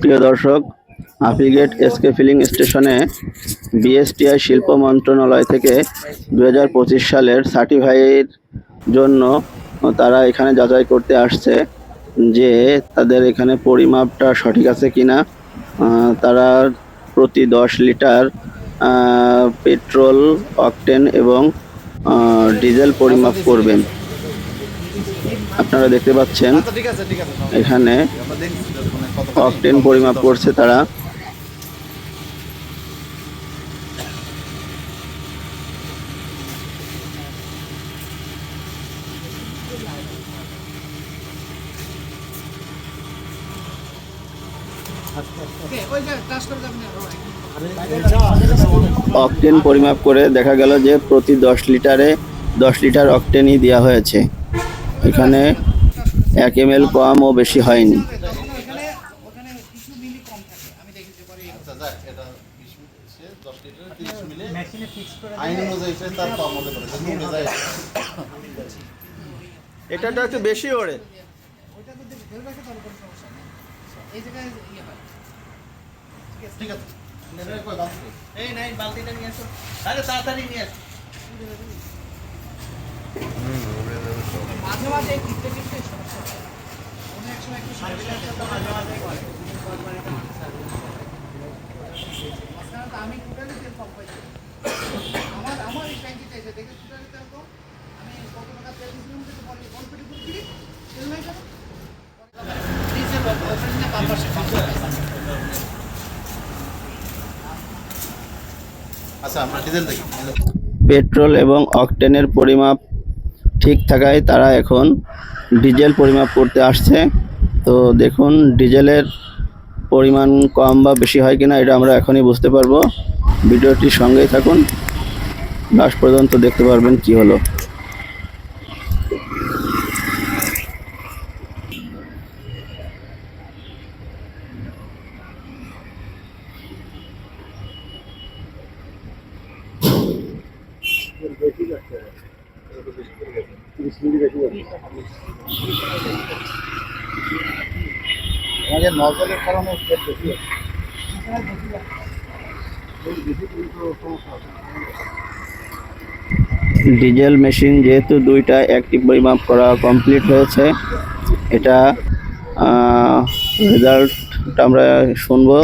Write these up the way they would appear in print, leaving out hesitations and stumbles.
প্রিয় দর্শক, আপিগেট SK feeling স্টেশনে বিএসটিআই শিল্প মন্ত্রণালয় থেকে 2025 সালের সার্টিফাইয়ের জন্য তারা এখানে যাচাই করতে আসছে যে তাদের এখানে পরিমাপটা সঠিক আছে কিনা। তারা প্রতি 10 লিটার পেট্রোল, অকটেন এবং ডিজেল পরিমাপ করবেন। আপনারা দেখতে পাচ্ছেন এখানে অকটেন পরিমাপ করছে তারা। অকটেন পরিমাপ করে দেখা গেল যে প্রতি 10 লিটারে 10 লিটার অকটেনই দেওয়া হয়েছে। এখানে 1 ml কম ও বেশি হয়নি। এটা তো একটু বেশি ওরে। ঠিক আছে, এই নাই বালতিটা নিয়ে আসো, আরে তাড়াতাড়ি নিয়ে আসো। মাঝে মাঝে কিপটে কিপটে সমস্যা হয়, অনেক সময় একটু সমস্যা মাঝে মাঝে করে। আমি টোটালি তেল কম পাইছি, আমার এই ট্যাঙ্কিতে এসে দেখে টোটালি তেল কম। আমি কত টাকা তেল দিয়েছিলাম কিন্তু বলি কনফিডেন্ট করছি তেল নাই কেন ডিজেল অপারেশন না পারপাসে আচ্ছা আমরা ডিজেল দেখি। পেট্রোল এবং অকটেনের পরিমাপ ঠিক থাকায় তারা এখন ডিজেল পরিমাপ করতে আসছে। তো দেখুন ডিজেলের পরিমাণ কম বা বেশি হয় কিনা এটা আমরা এখনই বুঝতে পারবো। ভিডিওটির সঙ্গেই থাকুন, লাস্ট পর্যন্ত দেখতে পারবেন কি হলো। আমাদের নজলের কারণে বেশি আছে। ডিজেল মেশিন যেহেতু দুইটা একটি পরিমাপ করা কমপ্লিট হয়েছে, এটা রেজাল্টটা আমরা শুনবো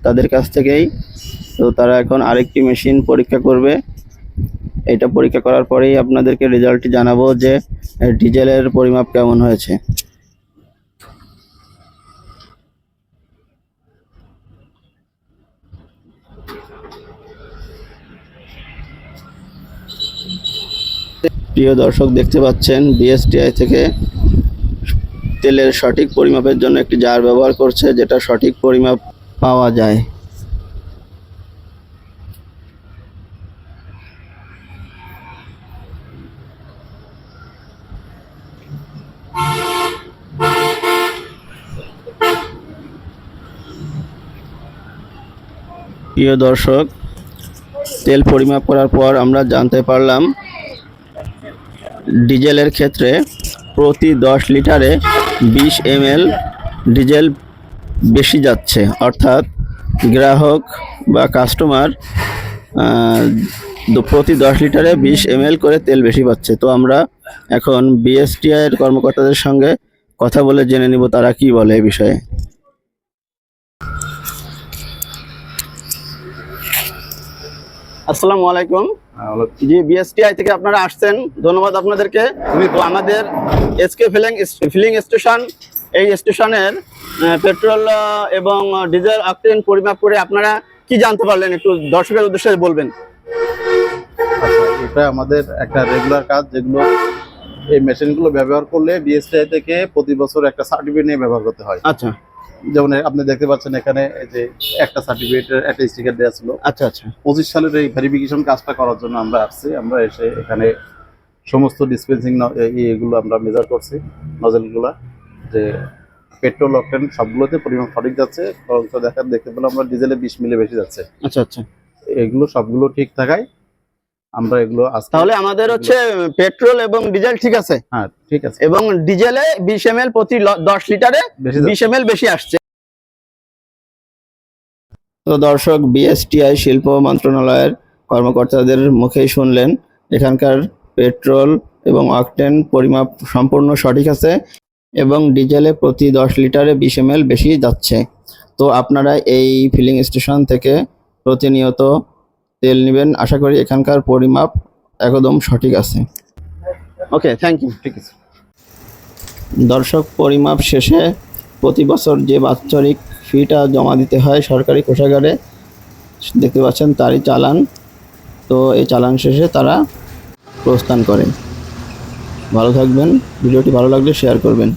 তাদের কাছ থেকেই। তো তারা এখন আরেকটি মেশিন পরীক্ষা করবে। এটা পরীক্ষা করার পরেই আপনাদেরকে রেজাল্টটি জানাবো যে ডিজেলের পরিমাপ কেমন হয়েছে। প্রিয় দর্শক, দেখতে পাচ্ছেন বিএসটিআই থেকে তেলের সঠিক পরিমাপের জন্য একটি জার ব্যবহার করছে, যেটা সঠিক পরিমাপ পাওয়া যায়। প্রিয় দর্শক, তেল পরিমাপ করার পর আমরা জানতে পারলাম ডিজেলের ক্ষেত্রে প্রতি 10 লিটারে 20 ml ডিজেল বেশি যাচ্ছে, অর্থাৎ গ্রাহক বা কাস্টমার প্রতি 10 লিটারে 20 ml করে তেল বেশি পাচ্ছে। তো আমরা এখন বিএসটিআই এর কর্মকর্তাদের সঙ্গে কথা বলে জেনে নিব তারা কি বলে এই বিষয়ে। আসসালামু আলাইকুম। জি, বিএসটিআই থেকে আপনারা আসছেন, ধন্যবাদ আপনাদেরকে। তো আমাদের এসকে ফিলিং স্টেশন, এই স্টেশনের পেট্রোল এবং ডিজেল অকটেন পরিমাপ করে আপনারা কি জানতে পারলেন, একটু দর্শকের উদ্দেশ্যে বলবেন। আচ্ছা, এটা আমাদের একটা রেগুলার কাজ, যেগুলো এই মেশিনগুলো ব্যবহার করলে বিএসটিআই থেকে প্রতি বছর একটা সার্টিফিকেট নিয়ে ব্যবহার করতে হয়। আচ্ছা, যেমন আপনি দেখতে পাচ্ছেন এখানে এই যে একটা সার্টিফিকেটের একটা স্টিকার দেওয়া ছিল। আচ্ছা আচ্ছা। 25 সালের এই ভেরিফিকেশন কাজটা করার জন্য আমরা আসছি। আমরা এসে এখানে সমস্ত ডিসপেন্সিং এগুলো আমরা মেজার করছি, নজেলগুলো, যে পেট্রোল অকটেন সবগুলোতে পরিমাণ সঠিক যাচ্ছে। দেখতে পেলাম আমরা ডিজেলে 20 মিলি বেশি যাচ্ছে। আচ্ছা আচ্ছা, এগুলো সবগুলো ঠিক থাকায় আমরা এগুলো তাহলে আমাদের হচ্ছে পেট্রোল এবং ডিজেল ঠিক আছে। হ্যাঁ ঠিক আছে, এবং ডিজেলে 20 ml প্রতি 10 লিটারে 20 ml বেশি আসছে। তো দর্শক, বিএসটিআই শিল্প মন্ত্রণালয়ের কর্মকর্তাদের মুখেই শুনলেন এখানকার পেট্রোল এবং অকটেন পরিমাপ সম্পূর্ণ সঠিক আছে এবং ডিজেলে প্রতি 10 লিটারে 20 ml বেশি যাচ্ছে। তো আপনারা এই ফিলিং স্টেশন থেকে প্রতিনিয়ত তেল নেবেন, আশা করি এখানকার পরিমাপ একদম সঠিক আছে। ওকে, থ্যাংক ইউ। ঠিক আছে। দর্শক, পরিমাপ শেষে প্রতি বছর যে বাৎসরিক ফিটা জমা দিতে হয় সরকারি কোষাগারে, দেখতে পাচ্ছেন তারই চালান। তো এই চালান শেষে তারা প্রস্থান করে। ভালো থাকবেন, ভিডিওটি ভালো লাগলে শেয়ার করবেন।